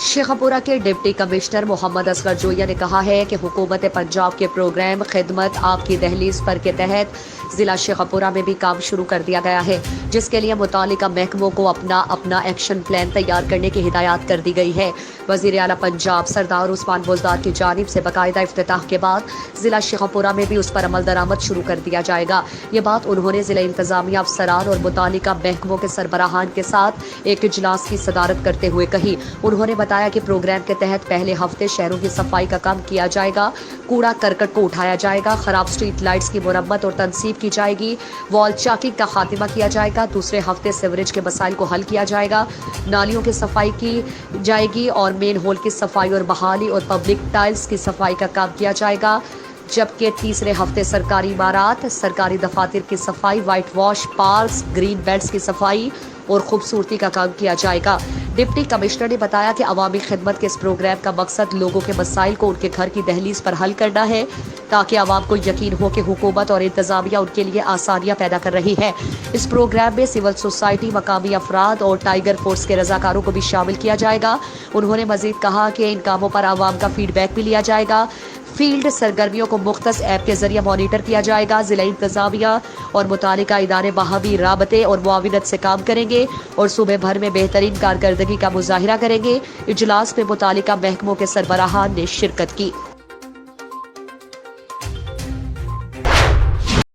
शेखपुरा के deputy commissioner Mohammad Asghar Zoya ने कहा है कि हुकूमत पंजाब के प्रोग्राम खिदमत आपकी दहलीज पर के तहत जिला शेखपुरा में भी काम शुरू कर दिया गया है, जिसके लिए मुतालिका महकमों को अपना एक्शन प्लान तैयार करने की हिदायत कर दी गई है। वज़ीर आला पंजाब सरदार उस्मान बुज़दार की जानिब से बाकायदा इफ्तिताह के बाद जिला शेखपुरा में भी उस पर अमल दरामद शुरू कर दिया जाएगा। ये बात उन्होंने जिला इंतजामिया अफसरान और मुतालिका महकमों के सरबराहान के साथ एक इजलास की सदारत करते हुए कही। उन्होंने बताया कि प्रोग्राम के तहत पहले हफ्ते शहरों की सफाई का काम किया जाएगा, कूड़ा करकट को उठाया जाएगा, खराब स्ट्रीट लाइट्स की मुरम्मत और तनसीब की जाएगी, वॉल चाकिंग का खात्मा किया जाएगा। दूसरे हफ्ते सीवरेज के मसाइल को हल किया जाएगा, नालियों की सफाई की जाएगी और मेन होल की सफाई और बहाली और पब्लिक टाइल्स की सफाई का काम किया जाएगा। जबकि तीसरे हफ्ते सरकारी इमारत, सरकारी दफातर की सफाई, white wash, parks, green belts की सफाई और खूबसूरती का काम किया जाएगा। डिप्टी कमिश्नर ने बताया कि अवामी खिदमत के इस प्रोग्राम का मकसद लोगों के मसाइल को उनके घर की दहलीज पर हल करना है, ताकि आवाम को यकीन हो कि हुकूमत और इंतजामिया उनके लिए आसानियां पैदा कर रही है। इस प्रोग्राम में सिविल सोसाइटी, मकामी अफराद और टाइगर फोर्स के रजाकारों को भी शामिल किया जाएगा। उन्होंने मजीद कहा कि इन कामों पर आवाम का फीडबैक भी लिया जाएगा। फील्ड सरगर्मियों को मुख्तस ऐप के जरिए मॉनिटर किया जाएगा। जिला इंतजामिया और मुतालिका इदारे बाहमी राबते और मुआविनत से काम करेंगे और सूबे भर में बेहतरीन कारकर्दगी का मुजाहिरा करेंगे। इजलास में मुतालिका महकमों के सरबराहान ने शिरकत की।